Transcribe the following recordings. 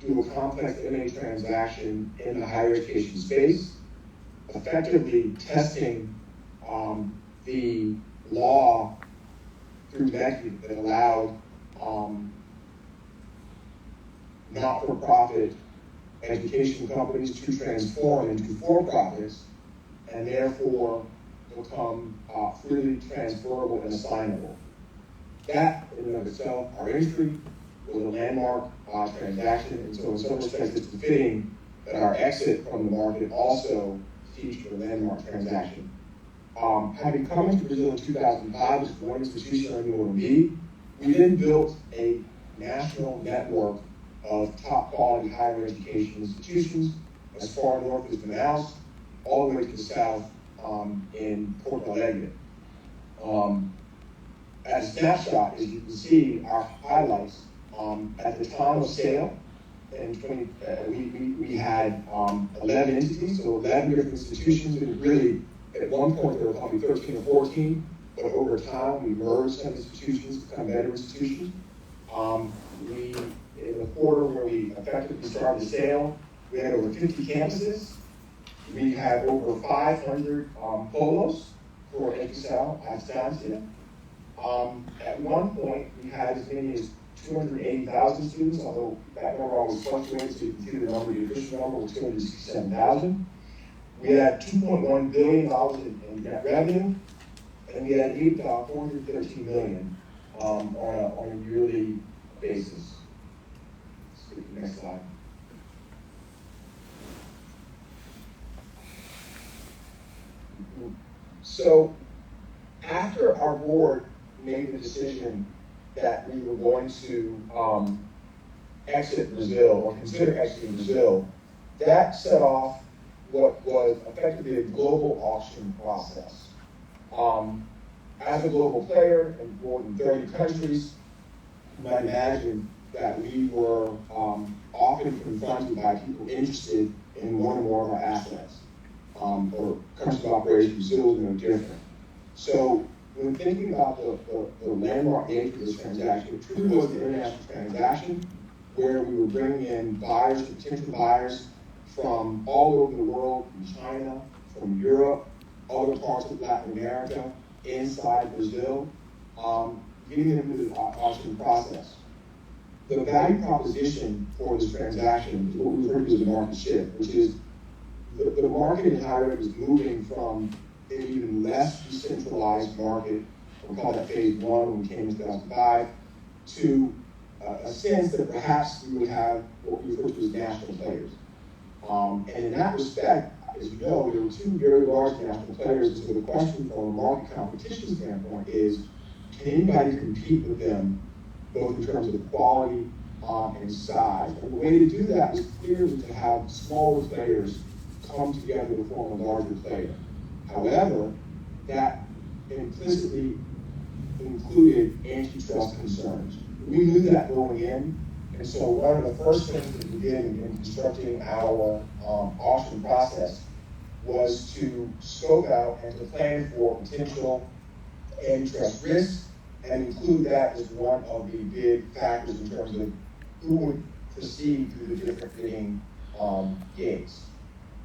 do a complex M&A transaction in the higher education space, effectively testing the law through mechanisms that allowed not-for-profit education companies to transform into for-profits and therefore become freely transferable and assignable. That, in and of itself, our industry, was a landmark transaction, and so in some respects it's befitting that our exit from the market also featured a landmark transaction. Having come into Brazil in 2005 as one institution or more than me, we then built a national network of top quality higher education institutions as far north as Manaus, all the way to the south in Porto Alegre. As a snapshot, as you can see, our highlights at the time of sale, we had 11 entities, so 11 different institutions, and really, at one point there were probably 13 or 14, but over time we merged some institutions to become better institutions. In the quarter where we effectively started the sale, we had over 50 campuses. We had over 500 polos for Excel at Estancia. At one point, we had as many as 280,000 students, although that number always fluctuates, so you can see the number, the official number was 267,000. We had $2.1 billion in net revenue, and we had EBITDA $413 million on a yearly basis. Next slide. So, after our board made the decision that we were going to exit Brazil or consider exiting Brazil, that set off what was effectively a global auction process. As a global player in more than 30 countries, you might imagine that we were often confronted by people interested in one or more of our assets. Or countries of operation, Brazil is no different. So when thinking about the landmark nature of this transaction, it truly was an international transaction where we were bringing in buyers, potential buyers from all over the world, from China, from Europe, other parts of Latin America, inside Brazil, getting them into the auction process. The value proposition for this transaction is what we refer to as the market shift, which is the market in higher ed is moving from an even less decentralized market, we call that phase one when we came in 2005, to a sense that perhaps we would have what we refer to as national players. And in that respect, as you know, there were two very large national players, and so the question from a market competition standpoint is, can anybody compete with them, both in terms of quality and size? And the way to do that is clearly to have smaller players come together to form a larger player. However, that implicitly included antitrust concerns. We knew that going in, and so one of the first things that we did in constructing our auction process was to scope out and to plan for potential antitrust risks and include that as one of the big factors in terms of who would proceed through the different bidding gates.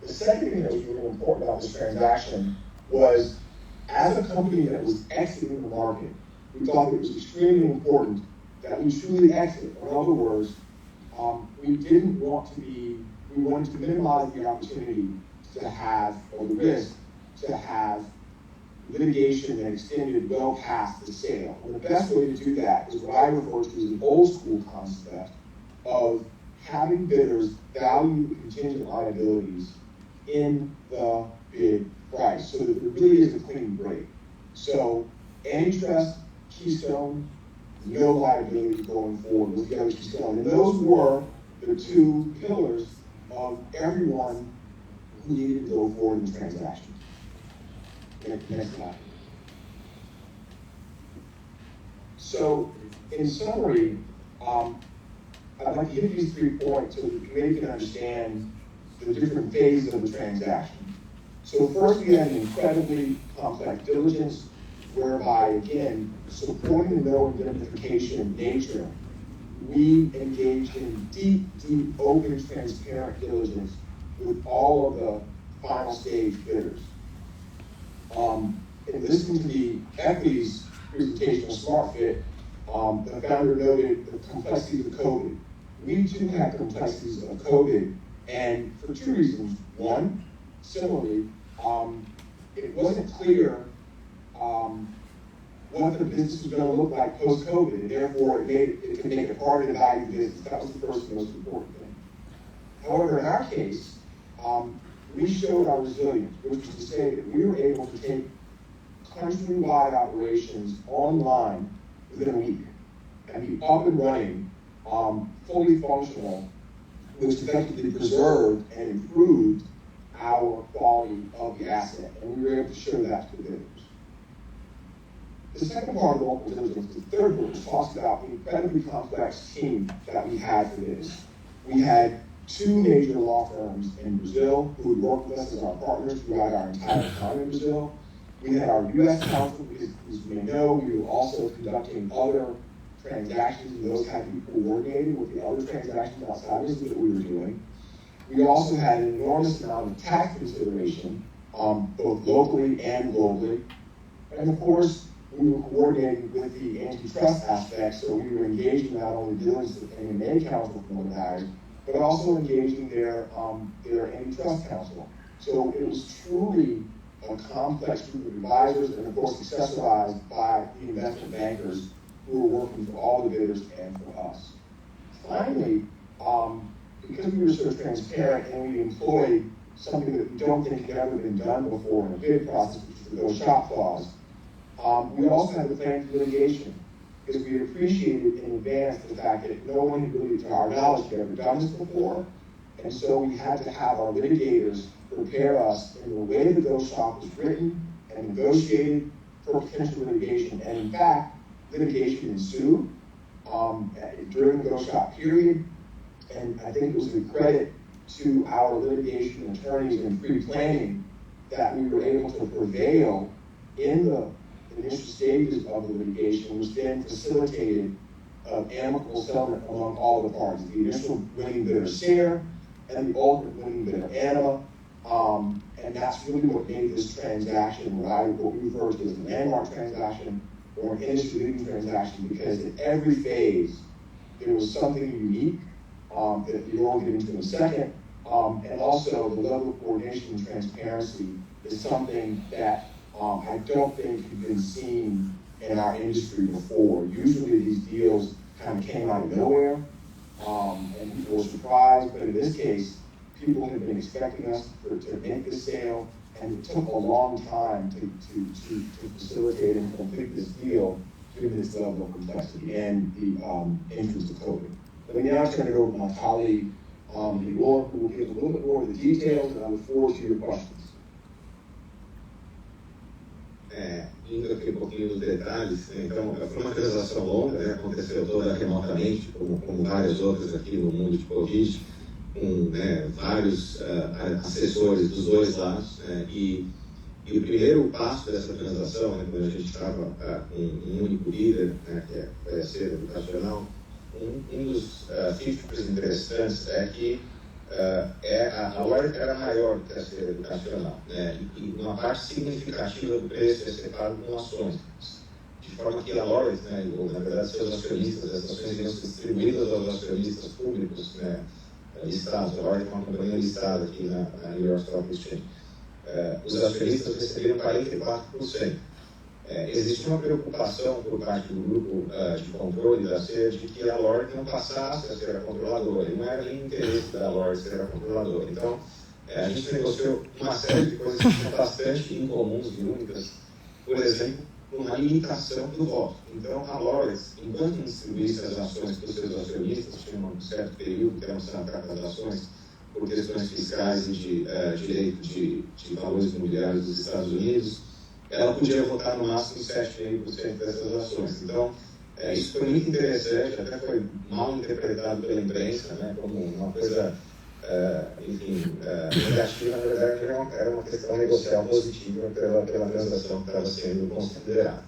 The second thing that was really important about this transaction was, as a company that was exiting the market, we thought it was extremely important that we truly exit. In other words, we wanted to minimize the opportunity to have, or the risk to have, litigation that extended well past the sale. And the best way to do that is what I refer to as an old school concept of having bidders value contingent liabilities in the bid price, so that there really is a clean break. So antitrust, Keystone, no liability going forward with the other Keystone. And those were the two pillars of everyone who needed to go forward in the transaction. Next slide. So, in summary, I'd like to hit these 3 points so that you maybe can understand the different phases of the transaction. So first, we had an incredibly complex diligence, whereby, again, supporting the no indemnification nature we engaged in deep, open, transparent diligence with all of the final stage bidders. In listening to the equities presentation of SmartFit, the founder noted the complexities of COVID. We too had complexities of COVID, and for two reasons. One, similarly, it wasn't clear what the business was going to look like post-COVID, and therefore it could make it harder to value the business. That was the first most important thing. However, in our case, we showed our resilience, which is to say that we were able to take countrywide operations online within a week and be up and running, fully functional, which effectively preserved and improved our quality of the asset, and we were able to show that to the bidders. The second part of the local diligence, the third one, which talks about the incredibly complex team that we had for this. We had two major law firms in Brazil who would work with us as our partners throughout our entire time in Brazil. We had our U.S. counsel, because as you may know, we were also conducting other transactions, and those had to be coordinated with the other transactions outside of that we were doing. We also had an enormous amount of tax consideration, both locally and globally. And of course, we were coordinating with the antitrust aspect, so we were engaging not only diligence and M&A counsel from the hires, but also engaging their antitrust counsel. So it was truly a complex group of advisors, and of course accessorized by the investment bankers who were working for all the bidders and for us. Finally, because we were so transparent and we employed something that we don't think had ever been done before in a bid process, which is the go shop clause, we also had the plan for litigation, because we had appreciated in advance the fact that no one had really, to our knowledge, had ever done this before, and so we had to have our litigators prepare us in the way the go shop was written and negotiated for potential litigation. And in fact, litigation ensued during the go shop period, and I think it was a credit to our litigation attorneys in pre-planning that we were able to prevail in the initial stages of the litigation, which then facilitated an amicable settlement among all the parties. The initial winning bidder, SARE, and the ultimate winning bidder, ANIMA, and that's really what made this transaction what we refer to as a landmark transaction or an industry-leading transaction, because at every phase there was something unique that we will get into in a second, and also the level of coordination and transparency is something that I don't think had been seen in our industry before. Usually these deals kind of came out of nowhere, and people were surprised, but in this case, people had been expecting us to make this sale, and it took a long time to facilitate and complete this deal given this level of complexity and the entrance of COVID. Let me now turn it over to my colleague, Laura, who will give a little bit more of the details, and I look forward to your questions. Indo aqui pouquinho nos detalhes, então foi uma transação longa, né, aconteceu toda remotamente, como várias outras aqui no mundo de Covid, com vários assessores dos dois lados, e o primeiro passo dessa transação, quando a gente estava com um único líder, que foi a saída educacional, um dos features interessantes é que a Laureate era maior que a saída educacional, e uma parte significativa do preço é ser pago com ações, de forma que a Laureate, ou na verdade seus acionistas, as ações iam ser distribuídas aos acionistas públicos, listados. A Laureate é uma companhia listada aqui na New York Stock Exchange. Os acionistas receberam 44%. Existe uma preocupação por parte do grupo de controle da SER de que a Laureate não passasse a ser a controladora, e não era nem interesse da Laureate ser a controladora. Então, a gente negociou uma série de coisas que são bastante incomuns e únicas, por exemplo, uma limitação do voto. Então, a Laureate, enquanto distribuísse as ações para os seus acionistas, tinha um certo período que era uma troca das ações por questões fiscais e de direito de valores imobiliários dos Estados Unidos, ela podia votar no máximo 7,5% dessas ações. Então, isso foi muito interessante, até foi mal interpretado pela imprensa, como uma coisa, negativa. Na verdade, era uma questão negocial positiva pela transação que estava sendo considerada.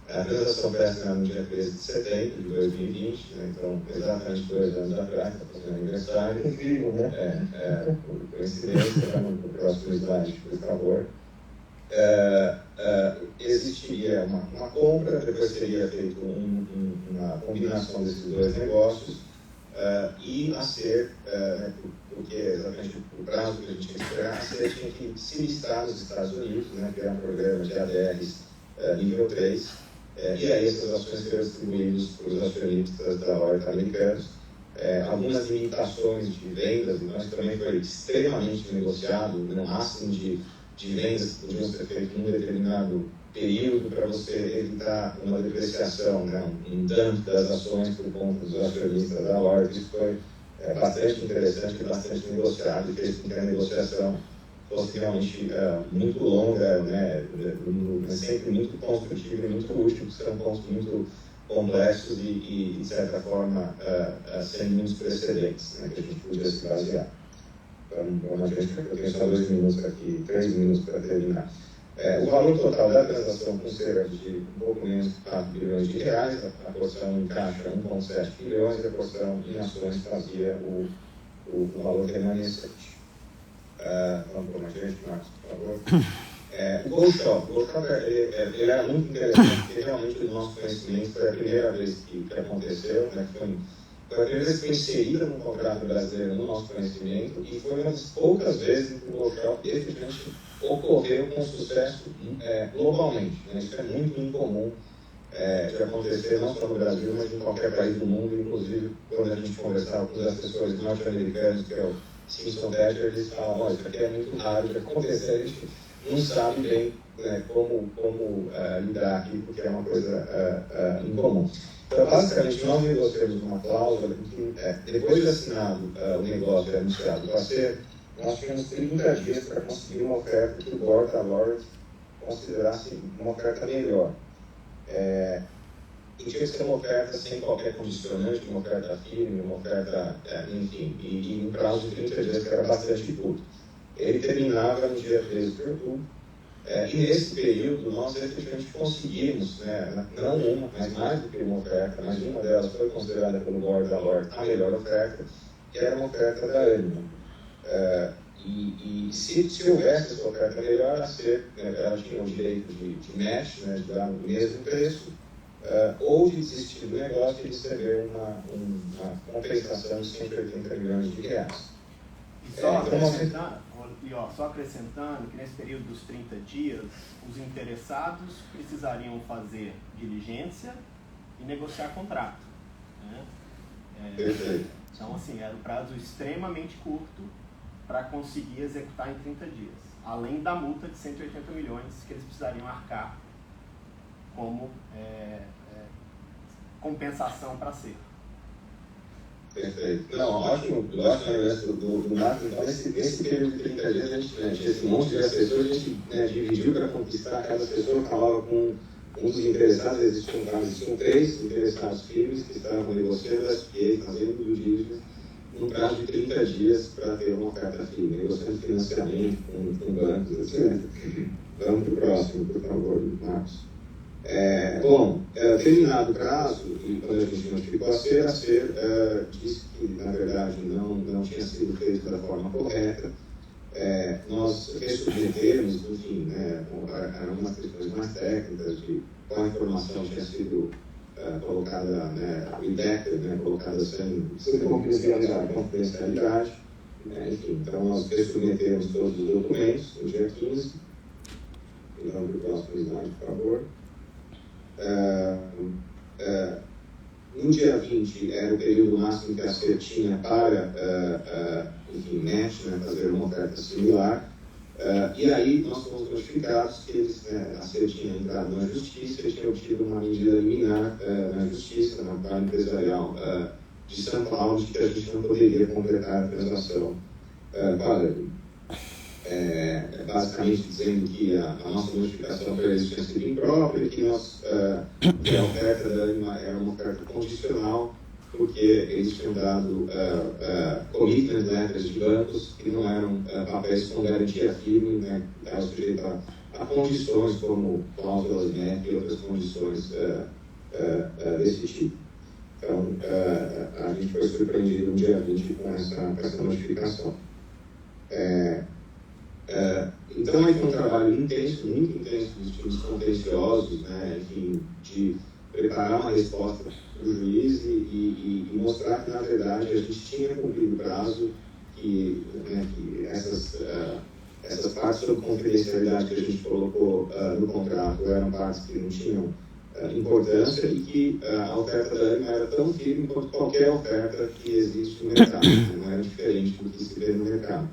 A transação foi assinada no dia 13 de setembro de 2020, né? Então, exatamente 2 anos atrás, está fazendo aniversário. Incrível, né? Por coincidência, tá no próximo slide, por favor. Existiria uma compra, depois seria feita uma combinação desses 2 negócios, e a SER, né, porque exatamente o prazo que a gente tinha que esperar, a SER tinha que se listar nos Estados Unidos, né, criar um programa de ADRs nível 3, e aí essas ações seriam distribuídas para os acionistas da Laureate americanos. Algumas limitações de vendas, então isso também foi extremamente negociado, no máximo de vendas que podiam ser feitas em um determinado período para você evitar uma depreciação, né, um dump das ações por conta dos acionistas da Laureate. Isso foi bastante interessante e bastante negociado, e fez com que a negociação fosse realmente muito longa, né, sempre muito construtiva e muito útil, porque são pontos muito complexos e de certa forma, sem muitos precedentes, né, que a gente podia se basear. Vamos adiante, porque eu tenho só 2 minutos aqui, 3 minutos para terminar. O valor total da transação com cerca de um pouco menos de 4 bilhões de reais, a porção em caixa 1,7 bilhões e a porção em ações fazia o valor remanescente. Vamos por mais gente, Marcos, por favor. O Gold Shop ele era muito interessante, porque realmente o nosso conhecimento foi a primeira vez que aconteceu, né, foi a primeira vez que foi inserida no contrato brasileiro no nosso conhecimento, e foi uma das poucas vezes que o Gold Shop efetivamente ocorreu com sucesso globalmente, né? Isso é muito incomum de acontecer, não só no Brasil, mas em qualquer país do mundo. Inclusive, quando a gente conversava com os assessores norte-americanos, que é o Simpson Thatcher, eles falam: olha, isso aqui é muito raro de acontecer, a gente não sabe bem, né, como lidar aqui, porque é uma coisa incomum. Então, basicamente, nós negociamos uma cláusula que, depois de assinado o negócio e anunciado para ser, nós tínhamos 30 dias para conseguir uma oferta que o board da Laureate considerasse uma oferta melhor. E tinha que ser uma oferta sem qualquer condicionante, uma oferta firme, uma oferta, enfim, e um prazo de 30 dias, que era bastante curto. Ele terminava no dia 13 de outubro, e nesse período nós efetivamente conseguimos, né, não uma, mas mais do que uma oferta, mas uma delas foi considerada pelo board da Laureate a melhor oferta, que era uma oferta da Anima. E se houvesse essa oferta melhor, ela tinha o direito de match, né, de dar o mesmo preço, ou de desistir do negócio e receber uma compensação de 180 milhões de reais. Só acrescentando que nesse período dos 30 dias, os interessados precisariam fazer diligência e negociar contrato, né? Então, assim, era um prazo extremamente curto para conseguir executar em 30 dias, além da multa de 180 milhões que eles precisariam arcar como compensação para ser. Perfeito. Não, ótimo do Marcos. Então, nesse período de 30 dias, a gente tinha esse monte de assessores, a gente dividiu para conquistar. Cada assessor falava com um dos interessados. Existiam 3 interessados firmes que estavam negociando as SPA, fazendo due diligence, num prazo de 30 dias para ter uma oferta firme, negociando financiamento com bancos, etc. Vamos para o próximo, por favor, Marcos. Terminado o prazo, e quando a gente notificou a SER disse que, na verdade, não tinha sido feito da forma correta. Nós ressubmetemos, enfim, eram umas questões mais técnicas de qual informação tinha sido colocada, redacted, colocada sem confidencialidade. Enfim, então nós ressubmetemos todos os documentos no dia 15. E vamos para o próximo slide, por favor. No dia 20 era o período máximo que a SER tinha para, enfim, match, fazer uma oferta similar. E aí nós fomos notificados que a SER tinha entrado na justiça e tinha obtido uma medida liminar na justiça, na Vara Empresarial de São Paulo, de que a gente não poderia completar a transação com a Anima. Basicamente dizendo que a nossa notificação para eles tinha sido imprópria, que a oferta da Anima era uma oferta condicional, porque eles tinham dado commitment letters de bancos que não eram papéis com garantia firme, que estavam sujeitos a condições como cláusulas MEC e outras condições desse tipo. Então, a gente foi surpreendido no dia 20 com essa notificação. Então, aí foi um trabalho intenso, muito intenso, dos times contenciosos, né, enfim, de preparar uma resposta para o juiz e mostrar que, na verdade, a gente tinha cumprido o prazo, que essas partes sobre confidencialidade que a gente colocou no contrato eram partes que não tinham importância e que a oferta da ANIMA era tão firme quanto qualquer oferta que existe no mercado, né? Não era diferente do que se vê no mercado.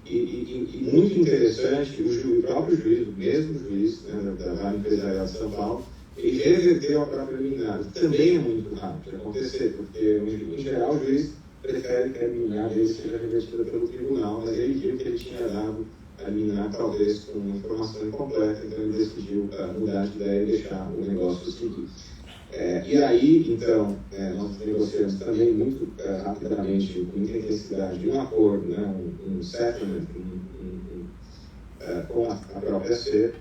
E muito interessante, o próprio juiz, o mesmo juiz, né, da Vale Empresarial de São Paulo, ele reverteu a própria liminar. Também é muito raro de acontecer, porque, em geral, o juiz prefere que a liminar dele seja revertida pelo tribunal, mas ele viu que ele tinha dado a liminar, talvez, com uma informação incompleta, então ele decidiu mudar de ideia e deixar o negócio seguir. E aí, então, nós negociamos também muito rapidamente, com muita intensidade, um acordo, né, um settlement com a própria C,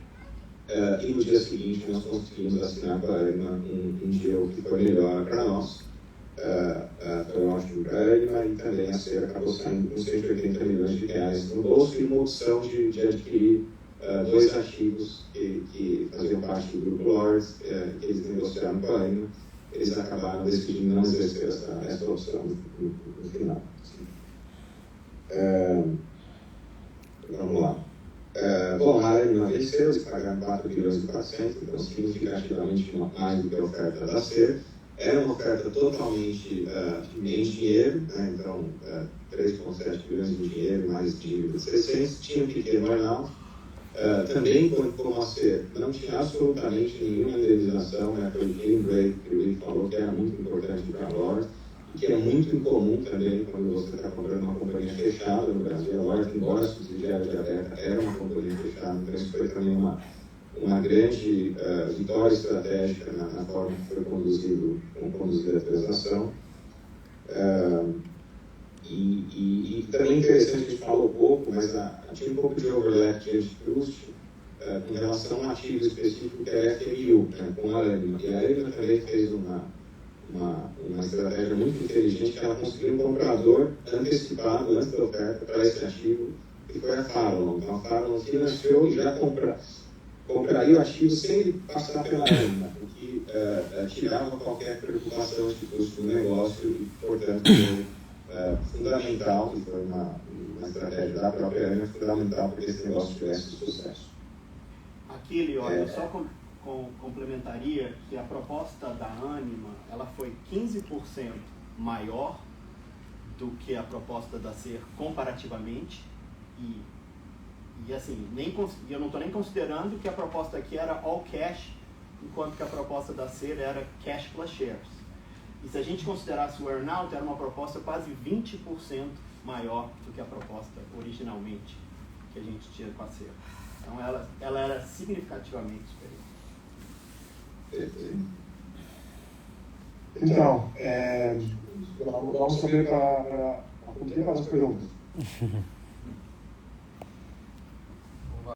e no dia seguinte nós conseguimos assinar com a ANIMA um deal que foi melhor para nós, foi ótimo para a ANIMA, e também a C acabou saindo com 180 milhões de reais no bolso e uma opção de adquirir 2 ativos que faziam parte do grupo Laureate, que eles negociaram com a ANIMA. Eles acabaram decidindo não exercer essa opção no final. Vamos lá. Bom, a ANIMA venceu, eles pagaram 4 bilhões e 400, então significativamente mais do que a oferta da SER. Era uma oferta totalmente em dinheiro, né? Então 3,7 bilhões em dinheiro, mais dívida de 600, tinha um pequeno earn-out. Também, como a SER não tinha absolutamente nenhuma indenização, né? Foi o clean break que o Rick falou que era muito importante para a Laureate, e que é muito incomum também quando você está comprando uma companhia fechada no Brasil. A Laureate, embora subsidiária de aberta, era uma companhia fechada, então isso foi também uma grande vitória estratégica na forma que foi conduzida a transação. E também interessante, a gente falou pouco, mas tinha um pouco de overlap de antitrust com relação a um ativo específico que era a FMU, né, com a ANIMA. E a ANIMA também fez uma estratégia muito inteligente, que ela conseguiu um comprador antecipado antes da oferta para esse ativo, que foi a Farallon. Então a Farallon financiou e já compraria o ativo sem ele passar pela ANIMA, o que tirava qualquer preocupação de custo do negócio e, portanto, foi fundamental, e foi uma estratégia da própria ANIMA, fundamental para que esse negócio tivesse sucesso. Aqui, Leório, eu só complementaria que a proposta da ANIMA ela foi 15% maior do que a proposta da SER comparativamente, e assim, eu não estou nem considerando que a proposta aqui era all cash, enquanto que a proposta da SER era cash plus shares. E se a gente considerasse o earnout, era uma proposta quase 20% maior do que a proposta originalmente que a gente tinha com a SER. Então ela era significativamente superior. Então, vamos saber para as perguntas.